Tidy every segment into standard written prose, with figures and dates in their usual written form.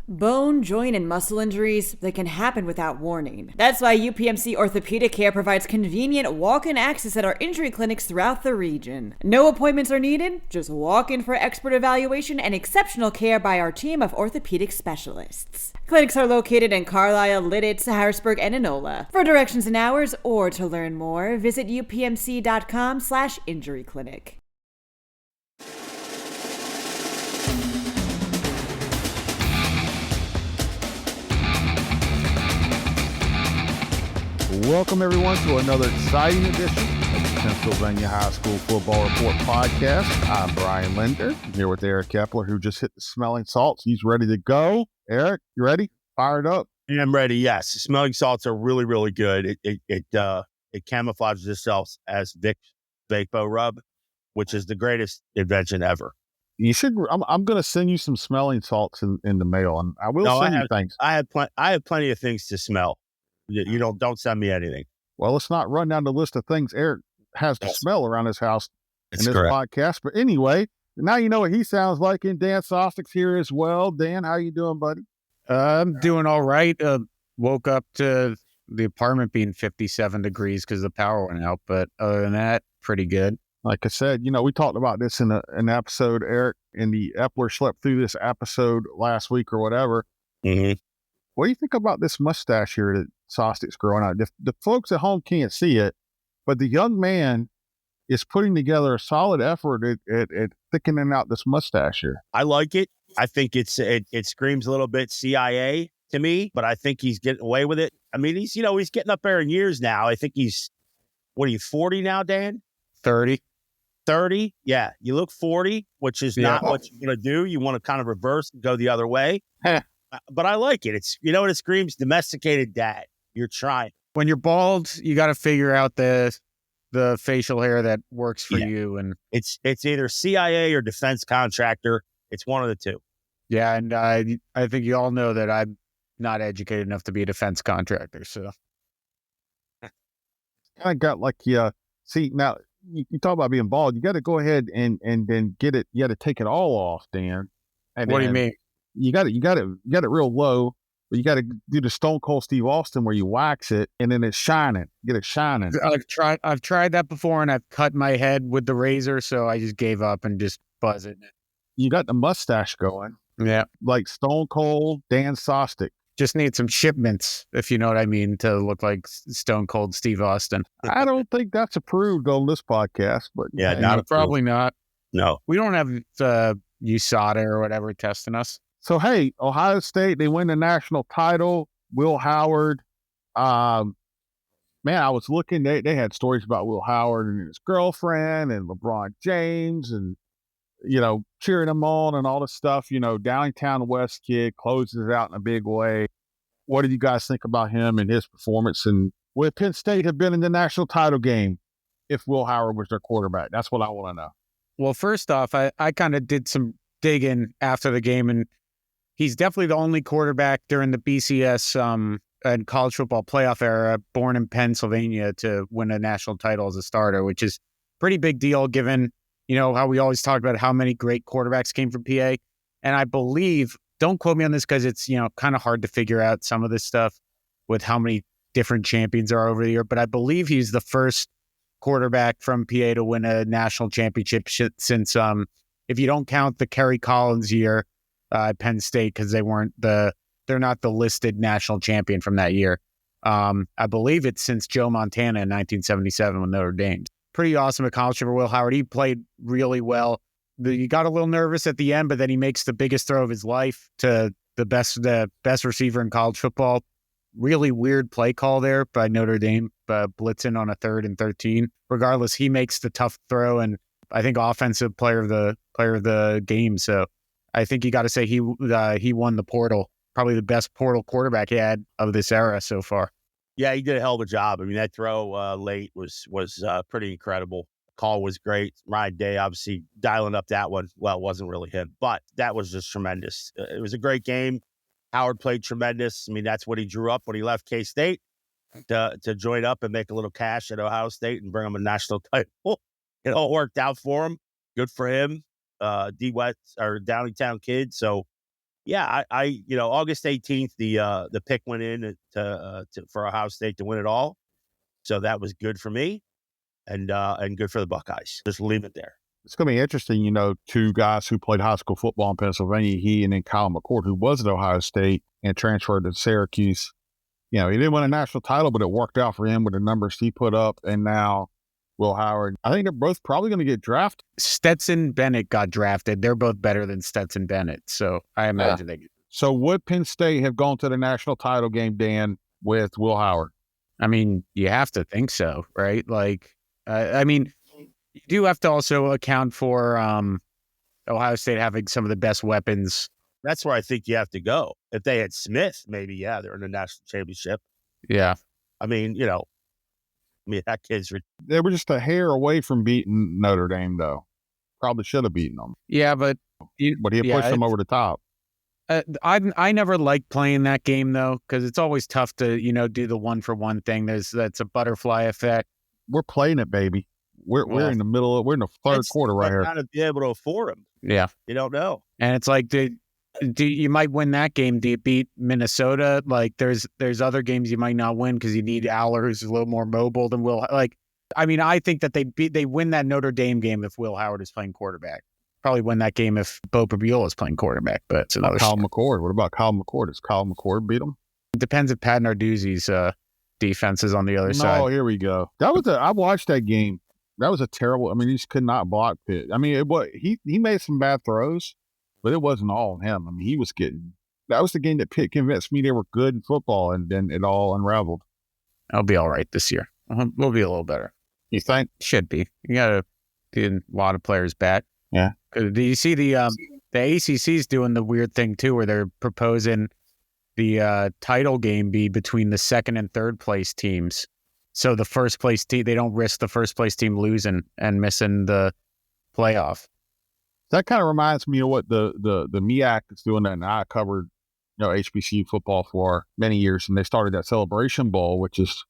Bone, joint, and muscle injuries, they can happen without warning. That's why UPMC Orthopedic Care provides convenient walk-in access at our injury clinics throughout the region. No appointments are needed, just walk in for expert evaluation and exceptional care by our team of orthopedic specialists. Clinics are located in Carlisle, Lidditz, Harrisburg, and Enola. For directions and hours or to learn more, visit upmc.com/injuryclinic. Welcome, everyone, to another exciting edition of the Pennsylvania High School Football Report podcast. I'm Brian Linder. I'm here with Eric Epler, who just hit the smelling salts. He's ready to go. Eric, you ready? Fired up? Yeah, I'm ready, yes. The smelling salts are really, really good. It camouflages itself as Vicks Vapo Rub, which is the greatest invention ever. You should. I'm going to send you some smelling salts in the mail, and I will send you things. I have plenty of things to smell. You don't send me anything. Well, let's not run down the list of things Eric has to smell around his house in this podcast. But anyway, now you know what he sounds like. And Dan Sostek's here as well. Dan, how you doing, buddy? I'm doing all right. Woke up to the apartment being 57 degrees because the power went out. But other than that, pretty good. Like I said, we talked about this in an episode, Eric, and the Epler slept through this episode last week or whatever. Mm-hmm. What do you think about this mustache here that Sostek's growing out? The folks at home can't see it, but the young man is putting together a solid effort at thickening out this mustache here. I like it. I think it screams a little bit CIA to me, but I think he's getting away with it. I mean, he's getting up there in years now. I think he's, 40 now, Dan? 30. 30? Yeah. You look 40, which is not what you're going to do. You want to kind of reverse and go the other way. But I like it. It's, it screams domesticated dad. You're trying. When you're bald, you got to figure out the facial hair that works for you. And it's either CIA or defense contractor. It's one of the two. Yeah. And I think you all know that I'm not educated enough to be a defense contractor. So I got like, see, now you talk about being bald. You got to go ahead and then get it. You got to take it all off, Dan. And what do you mean? You got it real low, but you got to do the Stone Cold Steve Austin where you wax it and then it's shining. Get it shining. I've tried that before, and I've cut my head with the razor, so I just gave up and just buzz it. You got the mustache going. Yeah, like Stone Cold Dan Sostek. Just need some shipments, if you know what I mean, to look like Stone Cold Steve Austin. I don't think that's approved on this podcast, but probably not. No, we don't have USADA or whatever testing us. So, hey, Ohio State, they win the national title. Will Howard, man, I was looking, they had stories about Will Howard and his girlfriend and LeBron James and, cheering him on and all this stuff. Downtown West kid closes it out in a big way. What do you guys think about him and his performance? And would Penn State have been in the national title game if Will Howard was their quarterback? That's what I want to know. Well, first off, I kind of did some digging after the game, and he's definitely the only quarterback during the BCS and college football playoff era born in Pennsylvania to win a national title as a starter, which is a pretty big deal given, how we always talk about how many great quarterbacks came from PA. And I believe, don't quote me on this because it's, kind of hard to figure out some of this stuff with how many different champions are over the year. But I believe he's the first quarterback from PA to win a national championship since, if you don't count the Kerry Collins year, at Penn State, because they're not the listed national champion from that year. I believe it's since Joe Montana in 1977 with Notre Dame. Pretty awesome accomplishment for Will Howard. He played really well. He got a little nervous at the end, but then he makes the biggest throw of his life to the best receiver in college football. Really weird play call there by Notre Dame, blitzing on a 3rd and 13. Regardless, he makes the tough throw, and I think offensive player of the game. So I think you got to say he won the portal, probably the best portal quarterback he had of this era so far. Yeah, he did a hell of a job. I mean, that throw late was pretty incredible. Call was great. Ryan Day obviously dialing up that one. Well, it wasn't really him, but that was just tremendous. It was a great game. Howard played tremendous. I mean, that's what he drew up when he left K-State to join up and make a little cash at Ohio State and bring him a national title. It all worked out for him. Good for him. D West or Downingtown kid. So Yeah, August 18th, the pick went in for Ohio State to win it all. So that was good for me and good for the Buckeyes. Just leave it there. It's going to be interesting, two guys who played high school football in Pennsylvania, he and then Kyle McCord, who was at Ohio State and transferred to Syracuse. He didn't win a national title, but it worked out for him with the numbers he put up. And now Will Howard, I think they're both probably going to get drafted. Stetson Bennett got drafted. They're both better than Stetson Bennett. So I imagine they get. So would Penn State have gone to the national title game, Dan, with Will Howard? I mean, you have to think so, right? Like, I mean, you do have to also account for Ohio State having some of the best weapons. That's where I think you have to go. If they had Smith, maybe, they're in the national championship. Yeah. I mean, that kid's... They were just a hair away from beating Notre Dame, though. Probably should have beaten them. Yeah, but he pushed them over the top. I never liked playing that game, though, because it's always tough to, do the one-for-one thing. That's a butterfly effect. We're playing it, baby. We're in the middle. We're in the third quarter right here. Got to be able to afford them. Yeah. You don't know. And it's like, you might win that game. Do you beat Minnesota? Like, there's other games you might not win because you need Aller, who's a little more mobile than Will. Like, I mean, I think that they win that Notre Dame game if Will Howard is playing quarterback. Probably win that game if Bo Prabula is playing quarterback, but it's another Kyle McCord. What about Kyle McCord? Does Kyle McCord beat him? It depends if Pat Narduzzi's defense is on the other side. Oh, here we go. I watched that game. That was a terrible. I mean, he just could not block Pitt. I mean, he made some bad throws, but it wasn't all on him. I mean, he was getting. That was the game that Pitt convinced me they were good in football, and then it all unraveled. I'll be all right this year. We'll be a little better. You think? Should be. You got to get a lot of players back. Yeah. Do you see the ACC's doing the weird thing too, where they're proposing the title game be between the second and third place teams? So the first place team, they don't risk the first place team losing and missing the playoff. That kind of reminds me of what the MEAC is doing. That, and I covered HBCU football for many years, and they started that Celebration Bowl, which is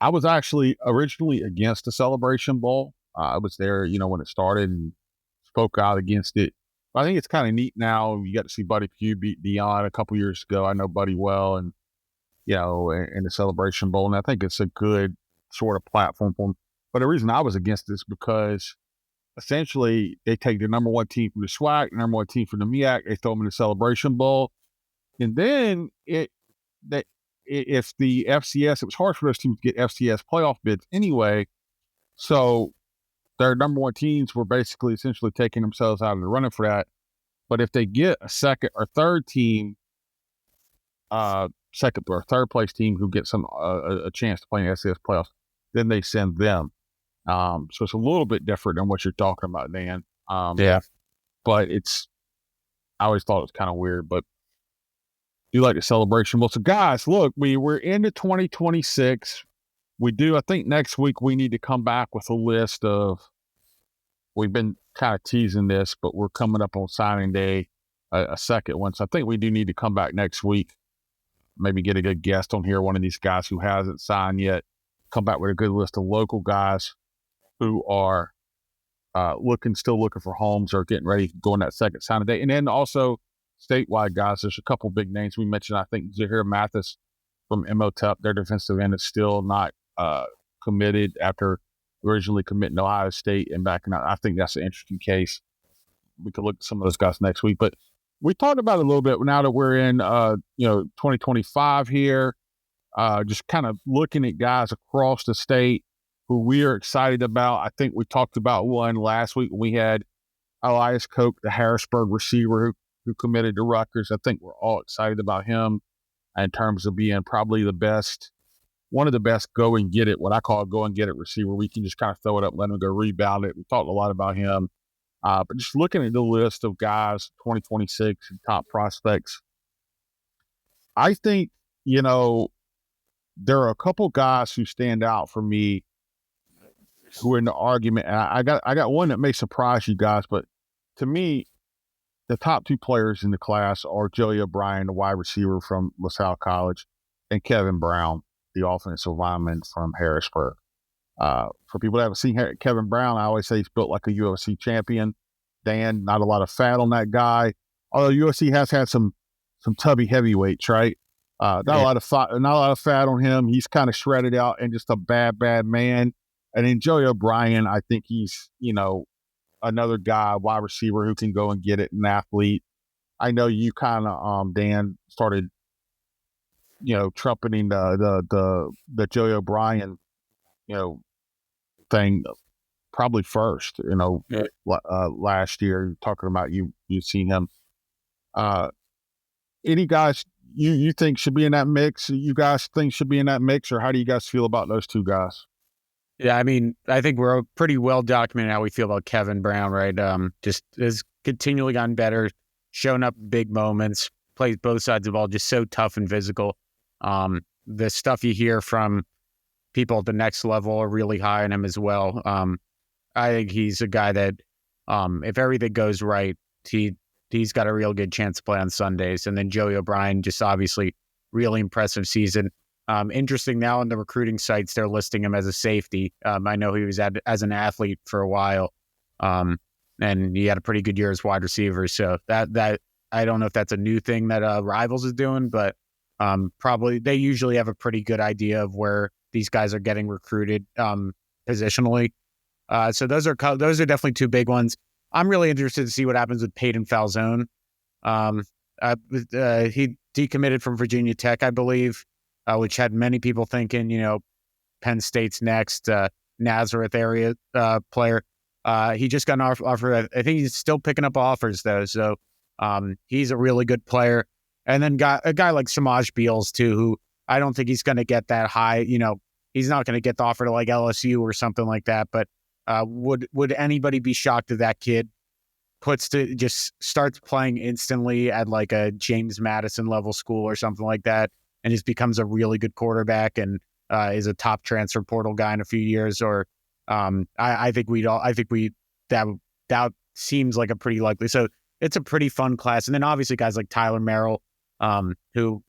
I was actually originally against the Celebration Bowl. I was there, when it started and spoke out against it. But I think it's kind of neat now. You got to see Buddy Pugh beat Dion a couple years ago. I know Buddy well, and in the Celebration Bowl, and I think it's a good sort of platform for him. But the reason I was against this because essentially they take the number one team from the SWAC, the number one team from the MEAC, they throw them in the Celebration Bowl, and then if the FCS, it was hard for those teams to get FCS playoff bids anyway, so their number one teams were basically essentially taking themselves out of the running for that. But if they get a second or third team, second or third place team who gets a chance to play in the FCS playoffs, then they send them. So it's a little bit different than what you're talking about, Dan. Yeah. But I always thought it was kind of weird, but do you like the Celebration Bowl? So guys, look, we're into 2026. I think next week we need to come back with a list of, we've been kind of teasing this, but we're coming up on signing day, a second one. So I think we do need to come back next week, maybe get a good guest on here, one of these guys who hasn't signed yet, come back with a good list of local guys who are still looking for homes or getting ready to go on that second signing day. And then also statewide guys, there's a couple big names we mentioned. I think Zahir Mathis from MOTEP, their defensive end, is still not committed after originally committing to Ohio State and backing out. I think that's an interesting case. We could look at some of those guys next week, but we talked about it a little bit now that we're in 2025 here, just kind of looking at guys across the state who we are excited about. I think we talked about one last week. We had Elias Koch, the Harrisburg receiver who committed to Rutgers. I think we're all excited about him in terms of being probably one of the best go and get it, what I call a go and get it receiver. We can just kind of throw it up, let him go rebound it. We talked a lot about him. But just looking at the list of guys, 2026 and top prospects, I think, there are a couple guys who stand out for me who are in the argument. And I got one that may surprise you guys, but to me, the top two players in the class are Joey O'Brien, the wide receiver from LaSalle College, and Kevin Brown, the offensive lineman from Harrisburg. For people that haven't seen Kevin Brown, I always say he's built like a UFC champion. Dan, not a lot of fat on that guy. Although UFC has had some some tubby heavyweights, right? Not a lot of fat on him. He's kind of shredded out and just a bad man. And then Joey O'Brien, I think he's, another guy, wide receiver who can go and get it, an athlete. I know you kind of, Dan, started, trumpeting the Joey O'Brien, thing probably first, last year, talking about you've seen him. Any guys you think should be in that mix? You guys think should be in that mix, or how do you guys feel about those two guys? Yeah, I mean, I think we're pretty well documented how we feel about Kevin Brown, right? Just has continually gotten better, showing up in big moments, plays both sides of the ball, just so tough and physical. The stuff you hear from people at the next level are really high on him as well. I think he's a guy that, if everything goes right, he's got a real good chance to play on Sundays. And then Joey O'Brien, just obviously really impressive season. Interesting now in the recruiting sites, they're listing him as a safety. I know he was as an athlete for a while, and he had a pretty good year as wide receiver. So that I don't know if that's a new thing that Rivals is doing, but probably they usually have a pretty good idea of where these guys are getting recruited positionally. So those are definitely two big ones. I'm really interested to see what happens with Peyton Falzone. He decommitted from Virginia Tech, I believe, which had many people thinking, Penn State's next Nazareth area player. He just got an offer. I think he's still picking up offers, though. So he's a really good player. And then a guy like Samaj Beals, too, who I don't think he's going to get that high. He's not going to get the offer to like LSU or something like that. But would anybody be shocked if that kid just starts playing instantly at like a James Madison level school or something like that, and just becomes a really good quarterback and is a top transfer portal guy in a few years? Or I think that seems like a pretty likely. So it's a pretty fun class. And then obviously guys like Tyler Merrill, who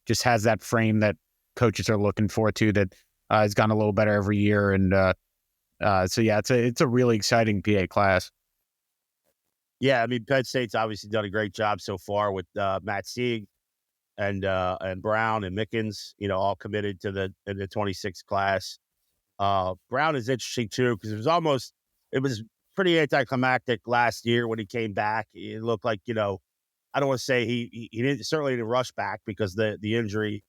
just has that frame that coaches are looking for too, that has gotten a little better every year. And so yeah, it's a really exciting PA class. Yeah, I mean, Penn State's obviously done a great job so far with Matt Sieg and Brown and Mickens, all committed to the 26 class. Brown is interesting too, because it was pretty anticlimactic last year when he came back. It looked like, I don't want to say he certainly didn't rush back, because the injury,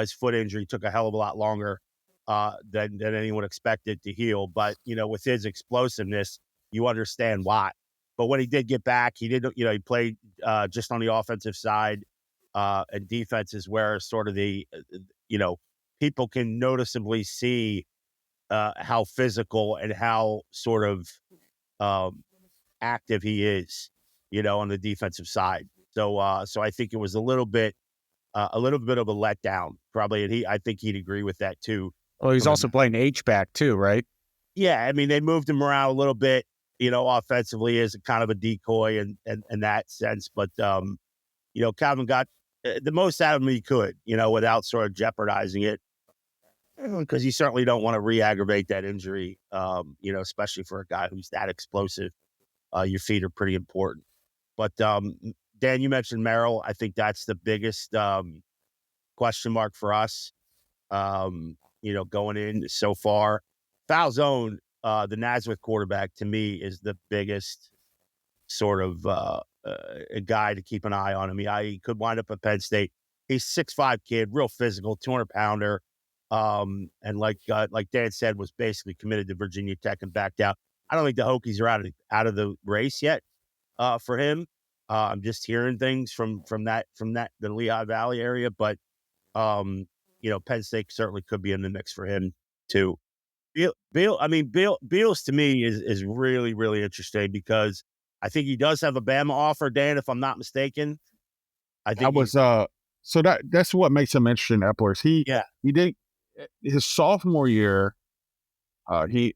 his foot injury, took a hell of a lot longer than anyone expected to heal. But, with his explosiveness, you understand why. But when he did get back, he played just on the offensive side, and defense is where sort of people can noticeably see how physical and how sort of active he is, on the defensive side. So I think it was a little bit of a letdown, probably, and I think he'd agree with that too. Well, he's also playing H-back too, right? Yeah, I mean, they moved him around a little bit, offensively as a kind of a decoy in that sense. But, Calvin got the most out of him he could, without sort of jeopardizing it, because you certainly don't want to re-aggravate that injury, especially for a guy who's that explosive. Your feet are pretty important. But, Dan, you mentioned Merrill. I think that's the biggest question mark for us, going in so far. Falzone, the Nazareth quarterback, to me is the biggest sort of a guy to keep an eye on. I mean, he could wind up at Penn State. He's 6'5" kid, real physical, 200-pounder. And like Dan said, was basically committed to Virginia Tech and backed out. I don't think the Hokies are out of the race yet for him. I'm just hearing things from the Lehigh Valley area, but Penn State certainly could be in the mix for him too. Beals to me is really, really interesting, because I think he does have a Bama offer, Dan, if I'm not mistaken. I think so that's what makes him interesting, Epler. He did his sophomore year. Actually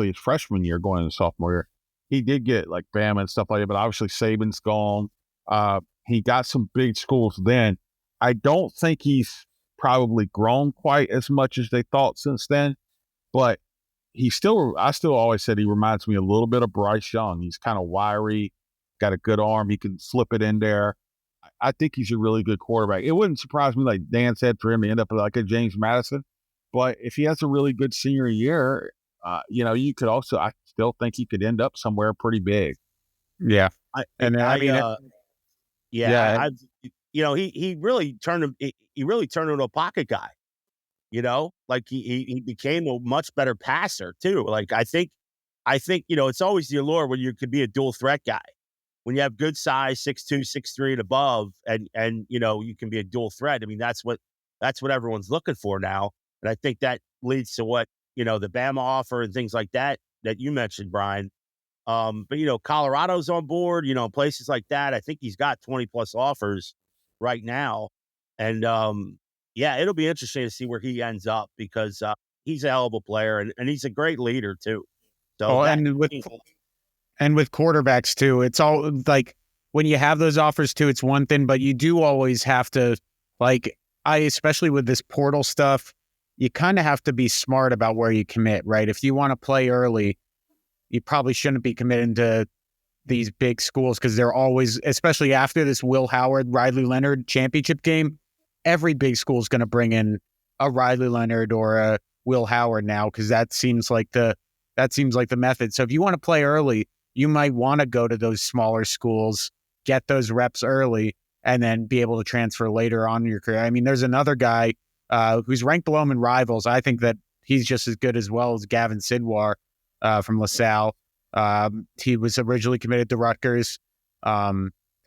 his freshman year going into sophomore year, he did get like Bama and stuff like that, but obviously Saban's gone. He got some big schools then. I don't think he's probably grown quite as much as they thought since then, but I still always said he reminds me a little bit of Bryce Young. He's kind of wiry, got a good arm. He can flip it in there. I think he's a really good quarterback. It wouldn't surprise me, like Dan said, for him to end up like a James Madison. But if he has a really good senior year, you could also, I still think he could end up somewhere pretty big. Yeah. I, And I, I mean, yeah, he really turned him. He really turned into a pocket guy. Like he became a much better passer too. Like I think it's always the allure when you could be a dual threat guy. When you have good size, 6'2", 6'3", and above, and you can be a dual threat. I mean, that's what everyone's looking for now. And I think that leads to what the Bama offer and things like that you mentioned, Brian. But Colorado's on board. Places like that. I think he's got 20 plus offers right now, and it'll be interesting to see where he ends up because he's a hell of a player and he's a great leader too. So and with quarterbacks too, it's all like when you have those offers too, it's one thing, but you do always have to, like, especially with this portal stuff, you kind of have to be smart about where you commit, right? If you want to play early, you probably shouldn't be committing to these big schools because they're always, especially after this Will Howard, Riley Leonard championship game, every big school is going to bring in a Riley Leonard or a Will Howard now because that seems like the method. So if you want to play early, you might want to go to those smaller schools, get those reps early, and then be able to transfer later on in your career. I mean, there's another guy who's ranked below him in Rivals. I think that he's just as good as well as Gavin Sidwar from LaSalle. He was originally committed to Rutgers.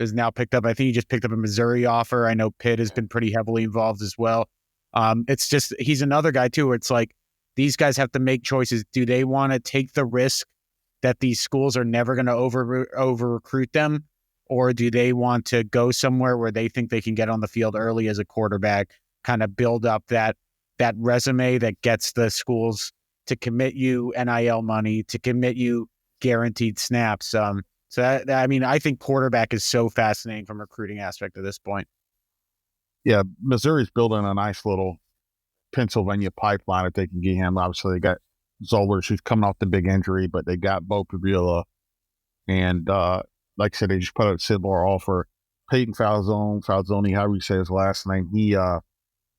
Is now picked up. I think he just picked up a Missouri offer. I know Pitt has been pretty heavily involved as well. It's just he's another guy too where it's like these guys have to make choices. Do they want to take the risk that these schools are never going to over recruit them, or do they want to go somewhere where they think they can get on the field early as a quarterback, kind of build up that resume that gets the schools to commit you NIL money, to commit you guaranteed snaps. So I think quarterback is so fascinating from a recruiting aspect at this point. Yeah, Missouri's building a nice little Pennsylvania pipeline if they can get him. Obviously, they got Zoller, who's coming off the big injury, but they got Bo Pavila. And like I said, they just put out Sidlar offer. Peyton Falzoni, however you say his last name, I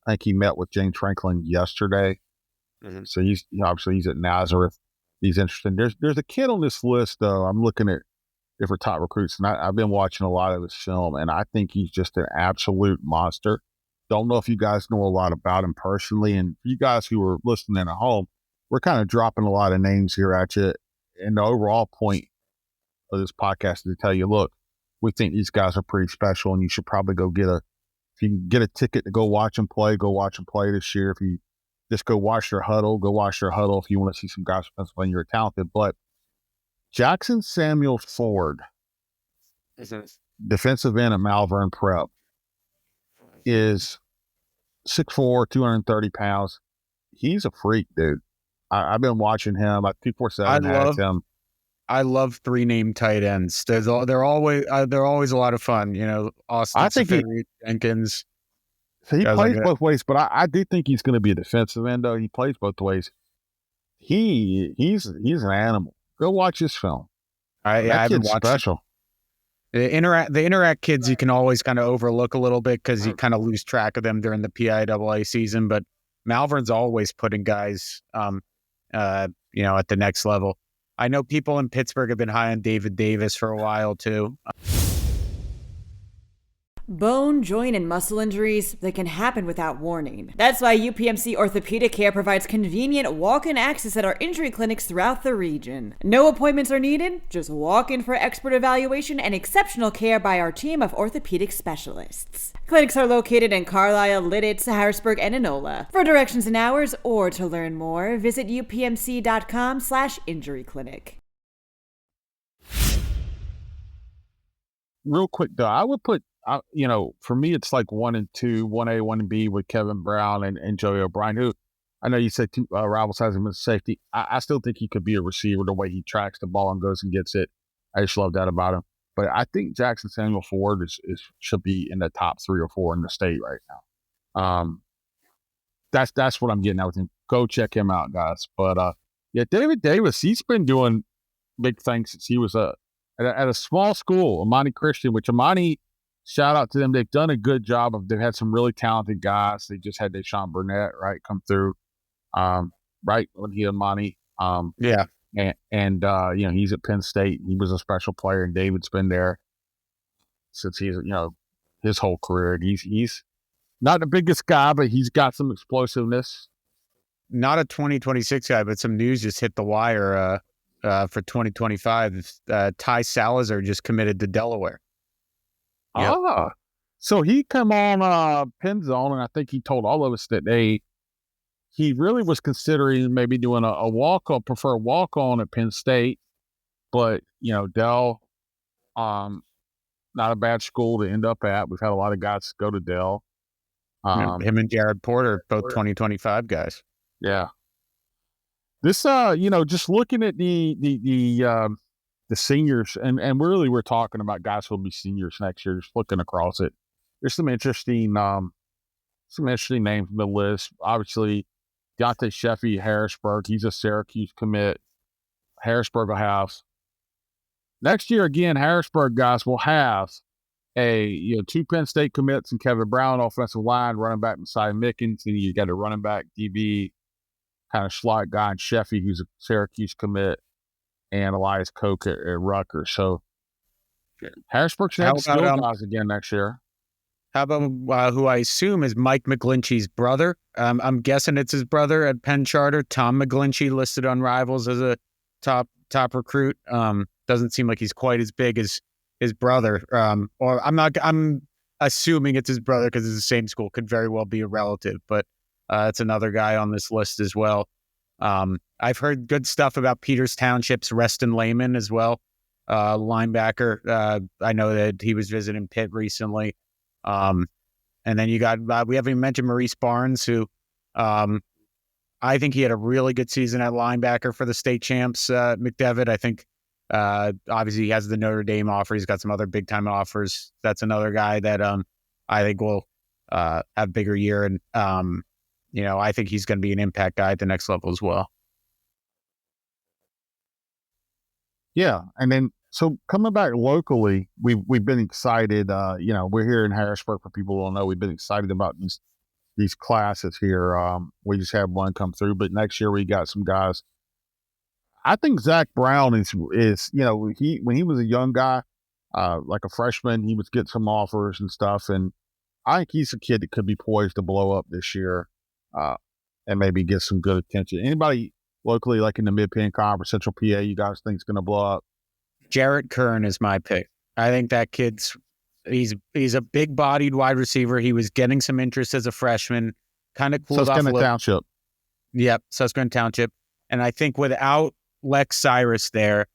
think he met with James Franklin yesterday. Mm-hmm. So he's at Nazareth. He's interested. There's a kid on this list, though. I'm looking at different top recruits, and I've been watching a lot of his film, and I think he's just an absolute monster. Don't know if you guys know a lot about him personally, and you guys who are listening at home, we're kind of dropping a lot of names here at you. And the overall point of this podcast is to tell you, look, we think these guys are pretty special, and you should probably if you can get a ticket to go watch them play, go watch them play this year. If you just go watch their huddle, go watch their huddle. If you want to see some guys from Pennsylvania, you're talented. But Jackson Samuel Ford, defensive end at Malvern Prep, is 6'4", 230 pounds. He's a freak, dude. I've been watching him. Like 247 has him. I love three name tight ends. They're always a lot of fun. Austin, I think Jenkins. So he plays both ways, but I do think he's going to be a defensive end. Though he plays both ways. He's an animal. Go watch this film. I've been watching. Special. The Interact kids you can always kind of overlook a little bit because you kind of lose track of them during the PIAA season. But Malvern's always putting guys, at the next level. I know people in Pittsburgh have been high on David Davis for a while too. Bone, joint, and muscle injuries, they can happen without warning. That's why UPMC Orthopedic Care provides convenient walk-in access at our injury clinics throughout the region. No appointments are needed, just walk in for expert evaluation and exceptional care by our team of orthopedic specialists. Clinics are located in Carlisle, Lidditz, Harrisburg, and Enola. For directions and hours or to learn more, visit upmc.com/injuryclinic. Real quick though, I would put, for me, it's like 1 and 2, 1A, 1B with Kevin Brown and Joey O'Brien, who I know you said Rivals has him as safety. I still think he could be a receiver the way he tracks the ball and goes and gets it. I just love that about him. But I think Jackson Samuel Ford should be in the top 3 or 4 in the state right now. That's what I'm getting at with him. Go check him out, guys. But David Davis, he's been doing big things since he was at a small school, Amani Christian, which Amani shout out to them. They've done a good job they've had some really talented guys. They just had Deshaun Burnett, right, come through, right, when he had money. Yeah. And he's at Penn State. He was a special player, and David's been there since his whole career. And he's not the biggest guy, but he's got some explosiveness. Not a 2026 guy, but some news just hit the wire for 2025. Ty Salazar just committed to Delaware. Yep. So he come on Penn Zone, and I think he told all of us that he really was considering maybe doing a walk-on, prefer walk-on at Penn State, but Dell, not a bad school to end up at. We've had a lot of guys go to Dell. Him and Jared Porter, both 2025 guys. Yeah. This, just looking at the seniors, and really we're talking about guys who will be seniors next year. Just looking across it, there's some interesting names on the list. Obviously, Deontay Sheffy, Harrisburg. He's a Syracuse commit. Harrisburg will have next year again. Harrisburg guys will have two Penn State commits and Kevin Brown offensive line, running back Messiah Mickens, and you got a running back DB kind of slot guy in Sheffy who's a Syracuse commit, and Elias Koch at Rutgers. So Harrisburg should have skill guys again next year. How about who I assume is Mike McGlinchey's brother? I'm guessing it's his brother at Penn Charter. Tom McGlinchey, listed on Rivals as a top recruit. Doesn't seem like he's quite as big as his brother. Or I'm assuming it's his brother because it's the same school. Could very well be a relative, but it's another guy on this list as well. I've heard good stuff about Peters Township's Reston Lehman as well, linebacker. I know that he was visiting Pitt recently. And then you got, we haven't even mentioned Maurice Barnes, who I think he had a really good season at linebacker for the state champs, McDevitt. I think obviously he has the Notre Dame offer. He's got some other big-time offers. That's another guy that I think will have a bigger year. And, I think he's going to be an impact guy at the next level as well. Yeah, and then so coming back locally, we've been excited. We're here in Harrisburg. For people who don't know, we've been excited about these classes here. We just had one come through, but next year we got some guys. I think Zach Brown is when he was a young guy, like a freshman, he was getting some offers and stuff, and I think he's a kid that could be poised to blow up this year, and maybe get some good attention. Anybody locally, like in the Mid-Penn Conference, Central PA, you guys think is going to blow up? Jarrett Kern is my pick. I think that he's a big-bodied wide receiver. He was getting some interest as a freshman, kind of cooled off a little. Susquehanna Township. Yep, Susquehanna Township. And I think without Lex Cyrus there,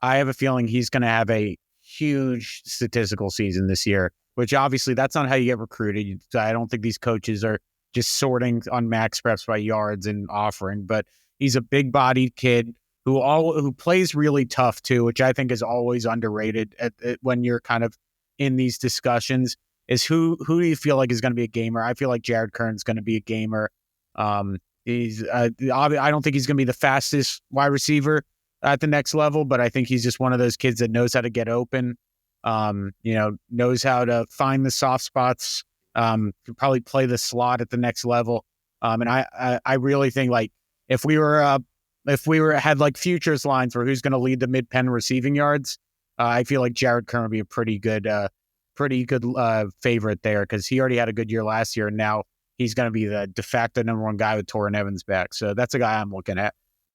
I have a feeling he's going to have a huge statistical season this year, which obviously that's not how you get recruited. I don't think these coaches are just sorting on max preps by yards and offering, but he's a big-bodied kid who plays really tough too, which I think is always underrated when you're kind of in these discussions. Is who do you feel like is going to be a gamer? I feel like Jared Kern's going to be a gamer. I don't think he's going to be the fastest wide receiver at the next level, but I think he's just one of those kids that knows how to get open. Knows how to find the soft spots. Could probably play the slot at the next level. And I really think, like, if we had like futures lines for who's going to lead the Mid-Penn receiving yards, I feel like Jared Kern would be a pretty good favorite there, because he already had a good year last year, and now he's going to be the de facto number one guy with Torrin Evans back. So that's a guy I'm looking at.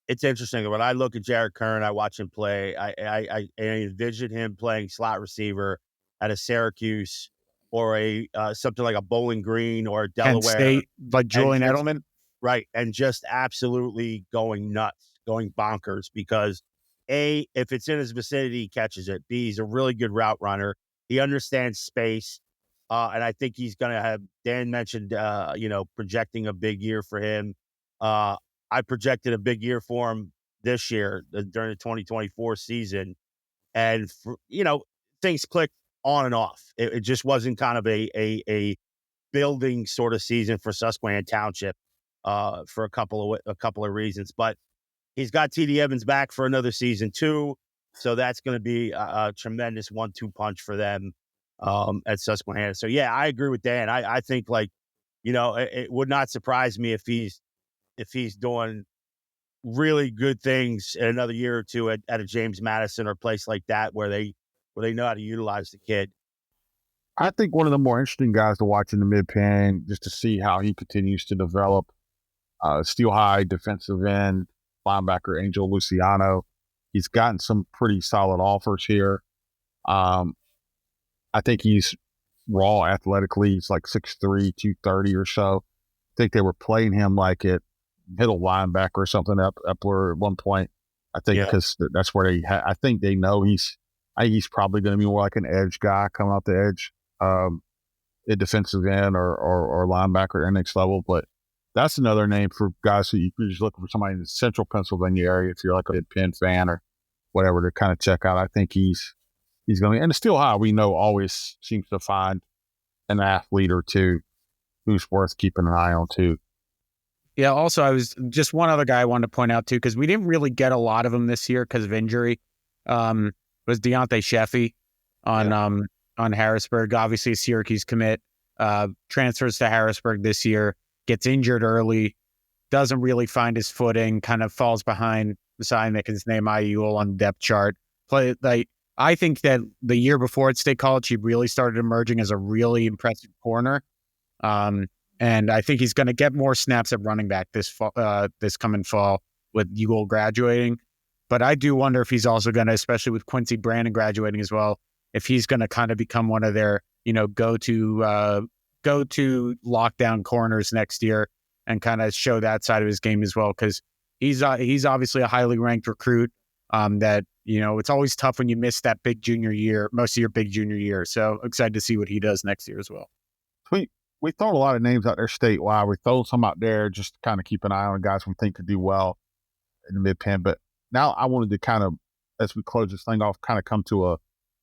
It's interesting. When I look at Jared Kern, I watch him play. I envision him playing slot receiver at a Syracuse or a something like a Bowling Green or Delaware. Penn State, like Julian Edelman. Right. And just absolutely going nuts, going bonkers, because A, if it's in his vicinity, he catches it. B, he's a really good route runner. He understands space. And I think he's going to have, Dan mentioned, projecting a big year for him. I projected a big year for him this year during the 2024 season. And, things clicked on and off. It just wasn't kind of a building sort of season for Susquehanna Township. For a couple of reasons, but he's got TD Evans back for another season too, so that's going to be a tremendous 1-2 punch for them. at Susquehanna. So yeah, I agree with Dan. I think it would not surprise me if he's doing really good things in another year or two at a James Madison or a place like that where they know how to utilize the kid. I think one of the more interesting guys to watch in the mid-Penn, just to see how he continues to develop. Steel High defensive end linebacker Angel Luciano. He's gotten some pretty solid offers here. I think he's raw athletically. He's like 6'3", 230 or so. I think they were playing him like at middle linebacker or something Epler at one point. I think because that's where I think they know he's probably going to be more like an edge guy coming off the edge, at defensive end or linebacker at next level. But that's another name for guys who you're just looking for somebody in the central Pennsylvania area. If you're like a Penn fan or whatever to kind of check out, I think he's going to, and Steel High, we know, always seems to find an athlete or two who's worth keeping an eye on too. Yeah. Also, I was just one other guy I wanted to point out too, because we didn't really get a lot of them this year because of injury. Was Deontay Sheffy on Harrisburg, obviously a Syracuse commit, transfers to Harrisburg this year, gets injured early, doesn't really find his footing, kind of falls behind Simon, his name Ayul on the depth chart. I think that the year before at State College, he really started emerging as a really impressive corner. And I think he's going to get more snaps at running back this coming fall with Ewell graduating. But I do wonder if he's also going to, especially with Quincy Brandon graduating as well, if he's going to kind of become one of their, go-to lockdown corners next year and kind of show that side of his game as well. Because he's obviously a highly ranked recruit that, it's always tough when you miss that big junior year, most of your big junior year. So excited to see what he does next year as well. We throw a lot of names out there statewide. We throw some out there just to kind of keep an eye on guys we think could do well in the mid-Penn. But now I wanted to kind of, as we close this thing off, kind of come to a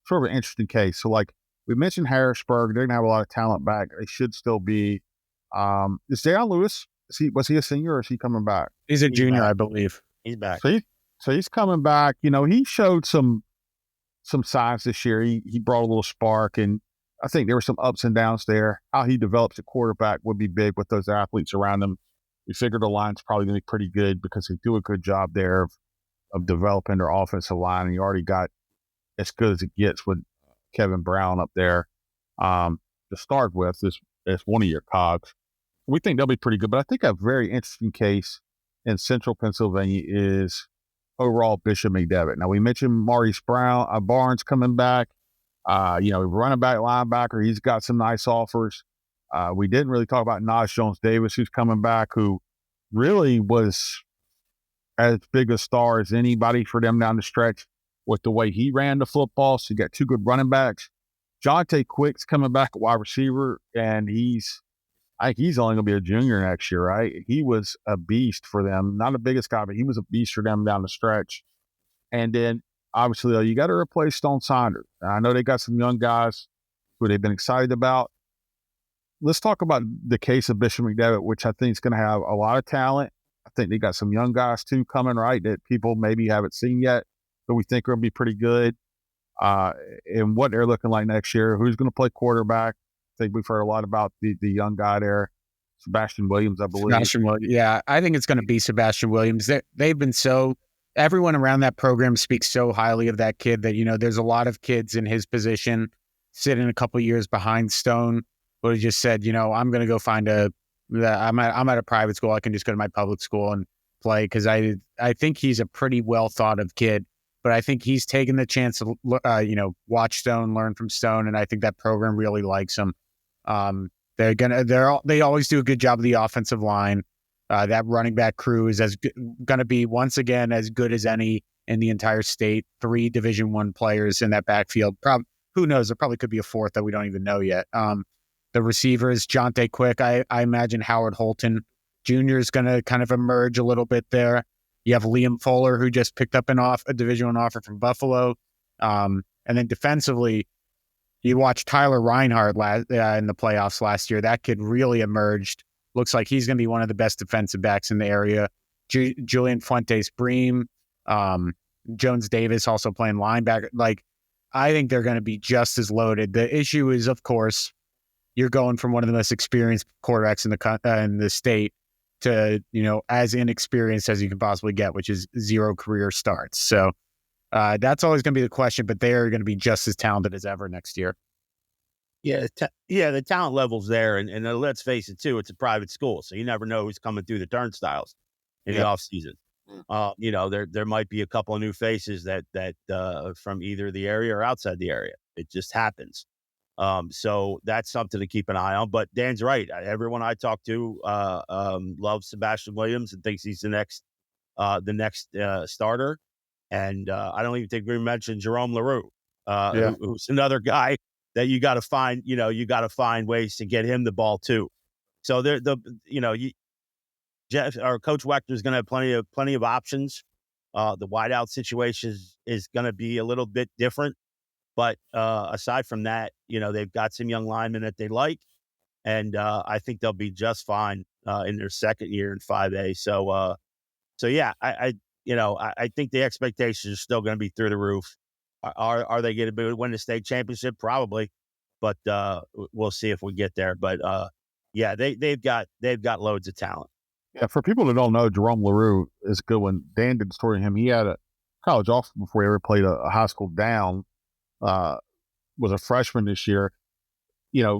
sort of an interesting case. So like we mentioned Harrisburg, they're going to have a lot of talent back. They should still be. Is Deion Lewis, was he a senior or is he coming back? He's a junior, I believe. He's back. So he's coming back. He showed some signs this year. He brought a little spark, and I think there were some ups and downs there. How he develops a quarterback would be big with those athletes around him. We figured the line's probably going to be pretty good because they do a good job there of developing their offensive line, and you already got as good as it gets with Kevin Brown up there to start with as one of your cogs. We think they'll be pretty good, but I think a very interesting case in central Pennsylvania is overall Bishop McDevitt. Now, we mentioned Maurice Barnes coming back. Running back, linebacker, he's got some nice offers. We didn't really talk about Naj Jones-Davis, who's coming back, who really was as big a star as anybody for them down the stretch with the way he ran the football. So you got two good running backs. Jonte Quick's coming back at wide receiver, and I think he's only going to be a junior next year, right? He was a beast for them. Not the biggest guy, but he was a beast for them down the stretch. And then, obviously, you got to replace Stone Saunders. I know they got some young guys who they've been excited about. Let's talk about the case of Bishop McDevitt, which I think is going to have a lot of talent. I think they got some young guys, too, coming, right, that people maybe haven't seen yet, but we think are going to be pretty good. And what they're looking like next year, who's going to play quarterback. I think we've heard a lot about the young guy there, Sebastian Williams, I believe. Yeah, I think it's going to be Sebastian Williams. They've been everyone around that program speaks so highly of that kid that, there's a lot of kids in his position sitting a couple of years behind Stone, but he just said, I'm going to go find I'm at a private school. I can just go to my public school and play because I think he's a pretty well thought of kid, but I think he's taken the chance to, watch Stone, learn from Stone, and I think that program really likes him. They always do a good job of the offensive line. That running back crew is going to be once again as good as any in the entire state. 3 Division I players in that backfield. Who knows? There probably could be a 4th that we don't even know yet. The receivers, Jonte Quick. I imagine Howard Holton Jr. is going to kind of emerge a little bit there. You have Liam Fuller, who just picked up a Division I offer from Buffalo. And then defensively, you watch Tyler Reinhardt in the playoffs last year. That kid really emerged. Looks like he's going to be one of the best defensive backs in the area. Julian Fuentes Bream, Jones Davis also playing linebacker. Like I think they're going to be just as loaded. The issue is, of course, you're going from one of the most experienced quarterbacks in the state to, as inexperienced as you can possibly get, which is 0 career starts. So that's always going to be the question, but they are going to be just as talented as ever next year. Yeah, the talent level's there, and let's face it too, it's a private school, so you never know who's coming through the turnstiles in the off season. There might be a couple of new faces that from either the area or outside the area. It just happens. So that's something to keep an eye on. But Dan's right. Everyone I talk to loves Sebastian Williams and thinks he's the next starter. And I don't even think we mentioned Jerome LaRue, who's another guy that you got to find. You got to find ways to get him the ball too. So Jeff or Coach Wechter is going to have plenty of options. The wideout situation is going to be a little bit different. But aside from that, they've got some young linemen that they like, and I think they'll be just fine in their second year in 5A. So yeah, I think the expectations are still going to be through the roof. Are they going to win the state championship? Probably, but we'll see if we get there. But yeah, they've got loads of talent. Yeah, for people that don't know, Jerome LaRue is a good one. Dan did the story of him. He had a college offer before he ever played a high school down. Was a freshman this year.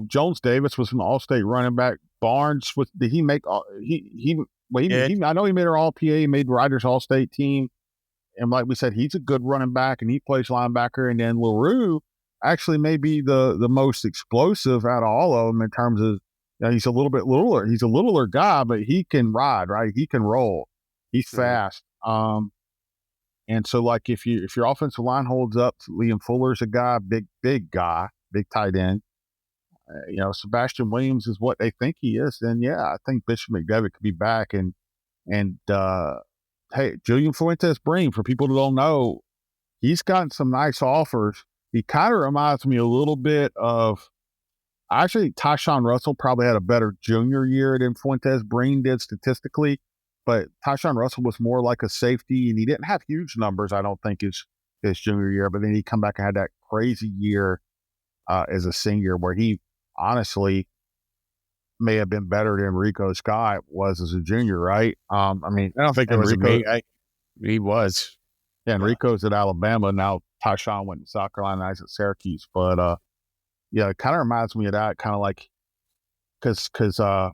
Jones Davis was an all-state running back. Barnes did he make all he I know he made our all-PA, he made Riders all-state team. And like we said, he's a good running back and he plays linebacker. And then LaRue actually may be the most explosive out of all of them in terms of, he's a little bit littler. He's a littler guy, but he can ride, right? He can roll. He's fast. And so, like, if your offensive line holds up, Liam Fuller's a guy, big guy, big tight end. Sebastian Williams is what they think he is. Then yeah, I think Bishop McDevitt could be back. And hey, Julian Fuentes Breen, for people who don't know, he's gotten some nice offers. He kind of reminds me a little bit of, actually, Tyshawn Russell probably had a better junior year than Fuentes Breen did statistically. But Tyshawn Russell was more like a safety, and he didn't have huge numbers, I don't think, his junior year. But then he come back and had that crazy year as a senior where he honestly may have been better than Rico Scott was as a junior, right? I don't think it was he was. Yeah, and Rico's at Alabama. Now Tyshawn went to South Carolina, he's at Syracuse. But, yeah, it kind of reminds me of that, kind of like because Tyshawn,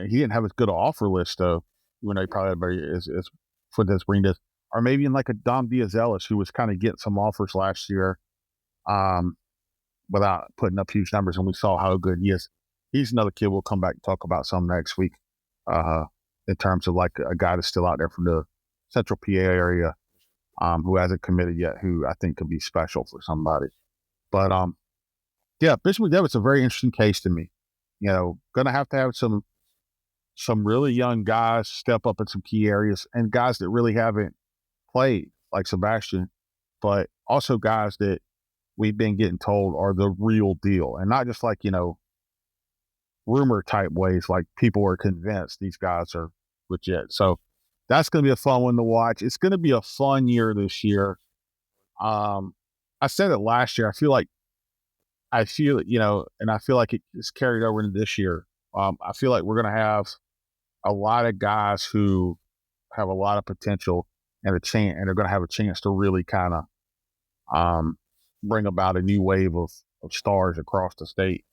he didn't have as good an offer list, though, even though he probably had better as Fuentes Breen does. Or maybe in like a Dom Diaz-Ellis, who was kind of getting some offers last year without putting up huge numbers, and we saw how good he is. He's another kid we'll come back and talk about some next week in terms of like a guy that's still out there from the Central PA area who hasn't committed yet, who I think could be special for somebody. But, yeah, Bishop McDevitt's a very interesting case to me. Going to have some really young guys step up in some key areas and guys that really haven't played like Sebastian, but also guys that we've been getting told are the real deal and not just like, rumor type ways, like people are convinced these guys are legit. So that's going to be a fun one to watch. It's going to be a fun year this year. I said it last year. I feel like, and I feel like it's carried over into this year. I feel like we're going to have a lot of guys who have a lot of potential and they're going to have a chance to really kind of bring about a new wave of stars across the state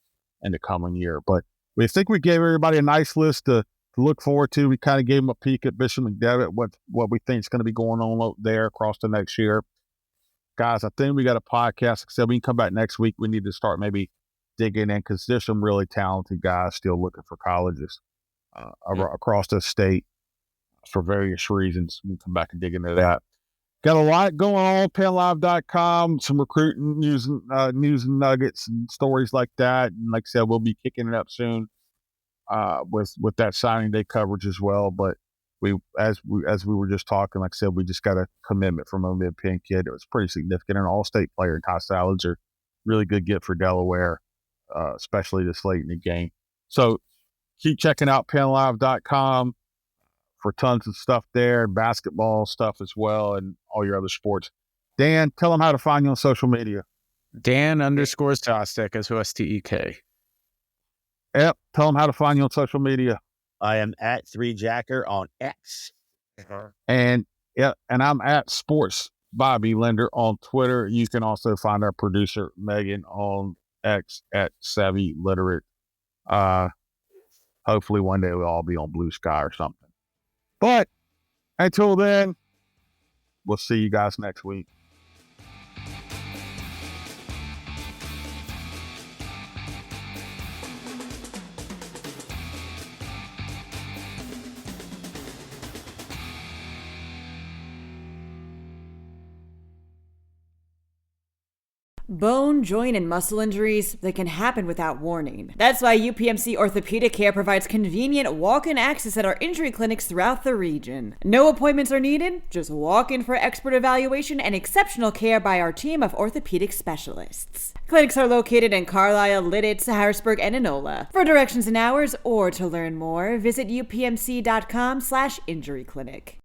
in the coming year. But we think we gave everybody a nice list to look forward to. We kind of gave them a peek at Bishop McDevitt, what we think is going to be going on there across the next year. Guys, I think we got a podcast. Except we can come back next week. We need to start maybe digging in because there's some really talented guys still looking for colleges across the state for various reasons. We can come back and dig into that. Got a lot going on PennLive.com, some recruiting news and nuggets and stories like that. And like I said, we'll be kicking it up soon with that signing day coverage as well. But as we were just talking, like I said, we just got a commitment from a mid-Penn kid. It was pretty significant. An all-state player, Ty Salinger, really good get for Delaware, especially this late in the game. So keep checking out PennLive.com for tons of stuff there, basketball stuff as well, and all your other sports. Dan, tell them how to find you on social media. Dan_Sostek, Sostek. Yep, tell them how to find you on social media. I am at 3Jacker on X. And I'm at Sports Bobby Linder on Twitter. You can also find our producer Megan on X at Savvy Literate. Hopefully one day we'll all be on Blue Sky or something. But until then, we'll see you guys next week. Bone, joint, and muscle injuries, they can happen without warning. That's why UPMC Orthopedic Care provides convenient walk-in access at our injury clinics throughout the region. No appointments are needed, just walk in for expert evaluation and exceptional care by our team of orthopedic specialists. Clinics are located in Carlisle, Lidditz, Harrisburg, and Enola. For directions and hours or to learn more, visit upmc.com/injuryclinic.